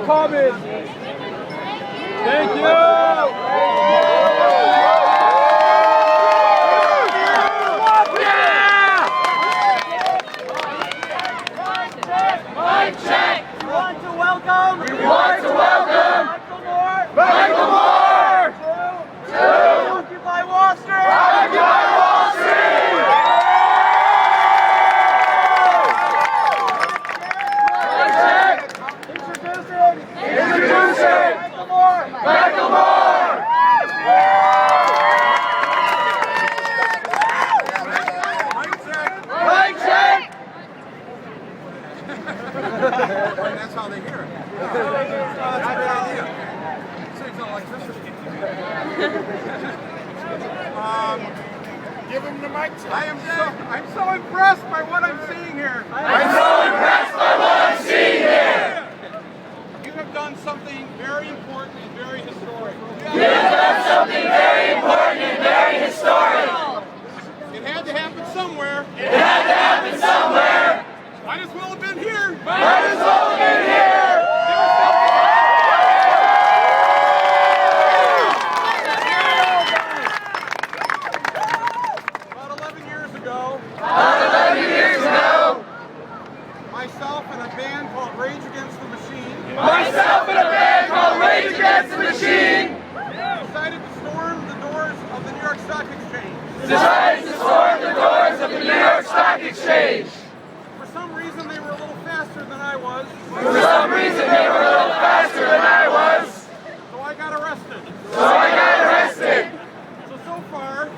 coming. Thank you. Mic check. We want to welcome Michael Moore to Occupy Wall Street. Occupy Wall Street. Mic check. Introducing Michael Moore. Mic check. That's how they hear it. That's a great idea. Saves on electricity. Give him the mic. I'm so impressed by what I'm seeing here. I'm so impressed by what I'm seeing here. You have done something very important and very historic. You have done something very important and very historic. It had to happen somewhere. It had to happen somewhere. Might as well have been here. Might as well have been here. About 11 years ago, myself and a band called Rage Against the Machine decided to storm the doors of the New York Stock Exchange. For some reason, they were a little faster than I was. So I got arrested. So far,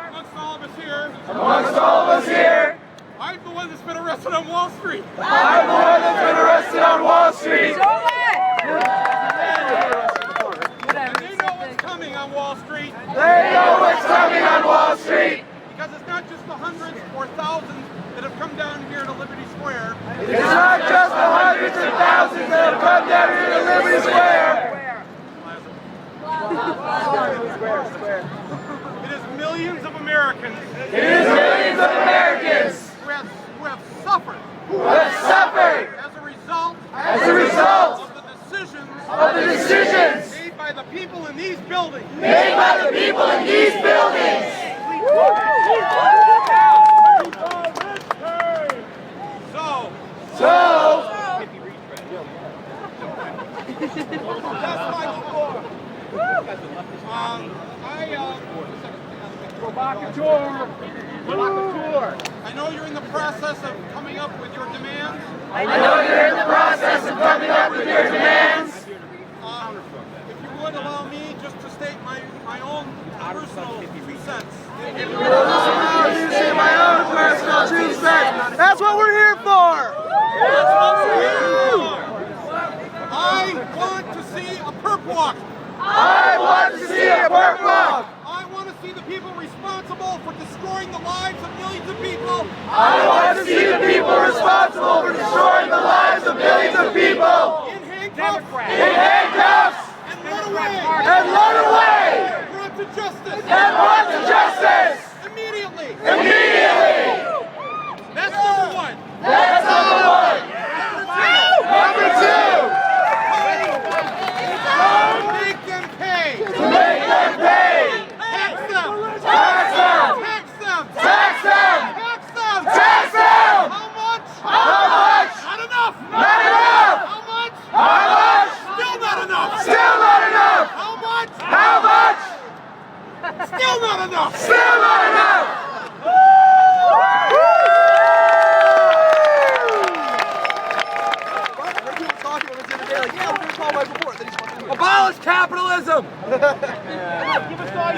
amongst all of us here, I'm the one that's been arrested on Wall Street. And they know what's coming on Wall Street. Because it's not just the hundreds or thousands that have come down here to Liberty Square. It's not just the hundreds of thousands that have come down here to Liberty Square. It is millions of Americans It is millions of Americans who have suffered who have suffered as a result as a result of the decisions of the decisions made by the people in these buildings. made by the people in these buildings. So, I know you're in the process of coming up with your demands. If you would allow me just to state my own personal 2 cents. That's what we're here for. I want to see a perp walk. I want to see a perp walk. I want to see the people responsible for destroying the lives of millions of people. I want to see the people responsible for destroying the lives of millions of people In handcuffs. in handcuffs And run away. and run away Brought to justice. and brought to justice Immediately. immediately. That's number one. That's number one. Number two, Make them pay. to make them pay. Tax them. Tax them. Tax them. Tax them. Tax them. Tax them. How much? How much? Not enough. Not enough. How much? How much? Still not enough. Still not enough. How much? How much? Still not enough. Still not enough. Abolish capitalism. They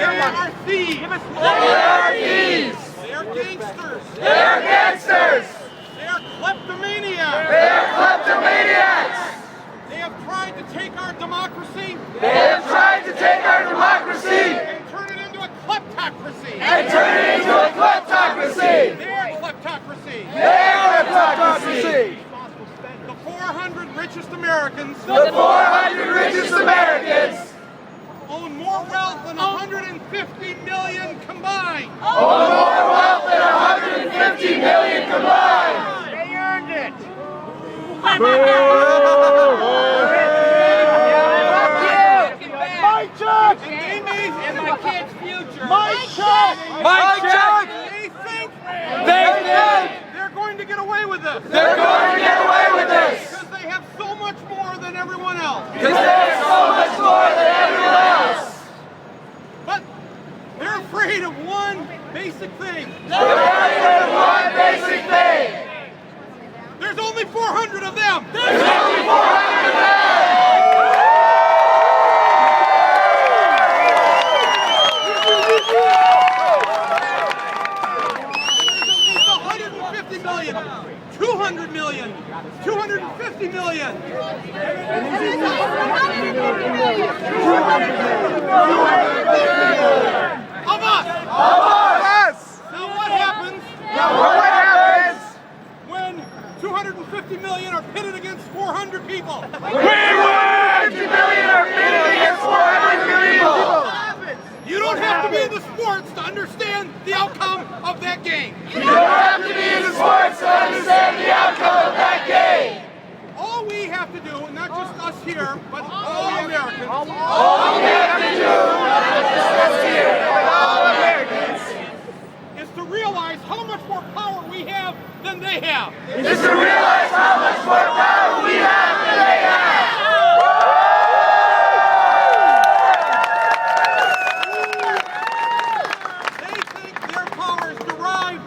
are thieves. They are thieves. They are gangsters. They are gangsters. They are kleptomaniacs. They are kleptomaniacs. They have tried to take our democracy They have tried to take our democracy and turn it into a kleptocracy. and turn it into a kleptocracy. They are kleptocracy. They are a kleptocracy. The 400 richest Americans The 400 richest Americans own more wealth than 150 million combined. own more wealth than 150 million combined. They earned it. Boo! this. They're going to get away with this. Because they have so much more than everyone else. Because they have so much more than everyone else. But they're afraid of one basic thing. They're afraid of one basic thing. There's only 400 of them. There's only 400 of them. There's 150 million, 200 million, 250 million. Of us. Now what happens? When 250 million are pitted against 400 people? We win! 50 million are pitted against 400 people. You don't have to be in the sports to understand the outcome of that game. You don't have to be in the sports to understand the outcome of that game. All we have to do, and not just us here, but all Americans, All we have to do, not just us here, but all Americans, is to realize how much more power we have than they have. is to realize how much more power we have than they have. They think their power is derived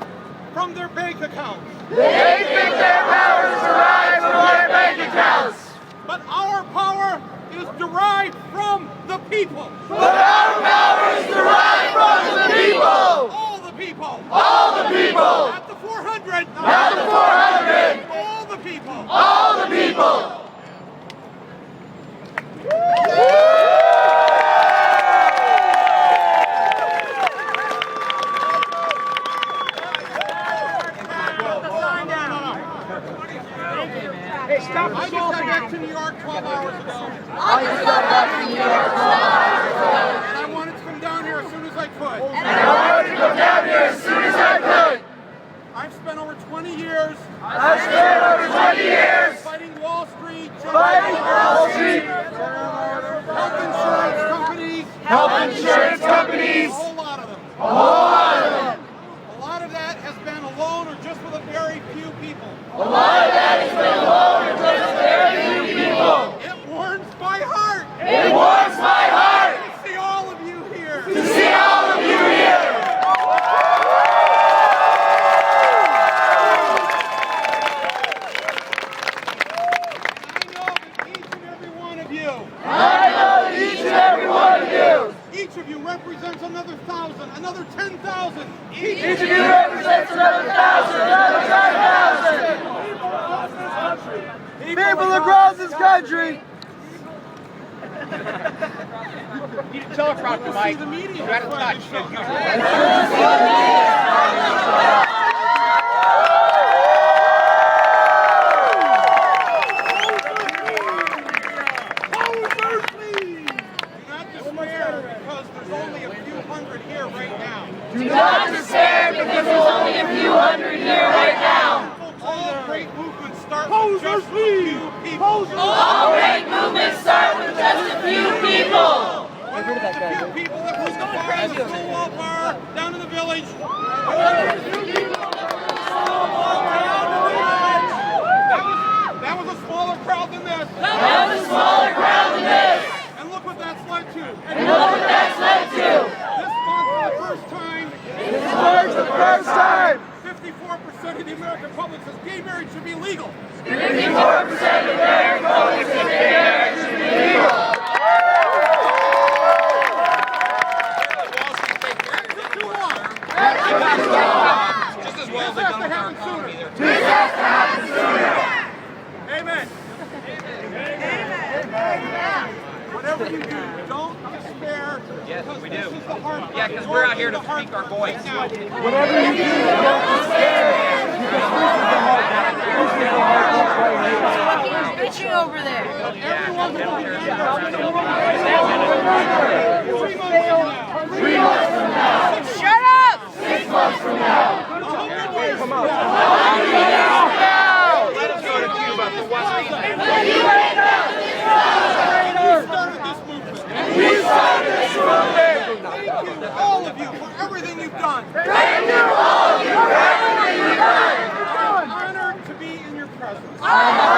from their bank accounts. They think their power is derived from their bank accounts. But our power is derived from the people. But our power is derived from the people. All the people. All the people. Not the 400. Not the 400. All the people. All the people. Hey, stop I just got back to New York 12 hours ago. And I wanted to come down here as soon as I could. I've spent over 20 years fighting Wall Street, health insurance companies, a whole lot of them. A lot of that has been alone or just with a very few people. It warms my heart. It warms my heart To see all of you here. to see all of you here. I know that each and every one of you. Each of you represents another 1,000, another 10,000. Each of you represents another 1,000, another 10,000. People across this country. You teleprompter, Mike. The media. You got to touch. Do not despair because there's only a few hundred here right now. All great movements start with just a few people. All great movements start with just a few people. Whether it's the few people that was the bar in the Stonewall Bar down in the village. That was a smaller crowd than this. That was a smaller crowd than this. And look what that's led to. And look what that's led to. This month, for the first time, 54% of the American public says gay marriage should be legal. 54% of American public says gay marriage should be legal. Just as well as they done with our economy either. This has to happen sooner. Amen. Whatever you do, don't despair. Yes, we do. This is the hard part. Yeah, because we're out here to speak our voice. Whatever you do, don't despair. Bitching over there. Everyone's looking at 3 months from now. Shut up! 6 months from now. Come on. Let us know to you about the West. We started this movement. Thank you, all of you, for everything you've done. Thank you, all of you, for everything you've done. I'm honored to be Our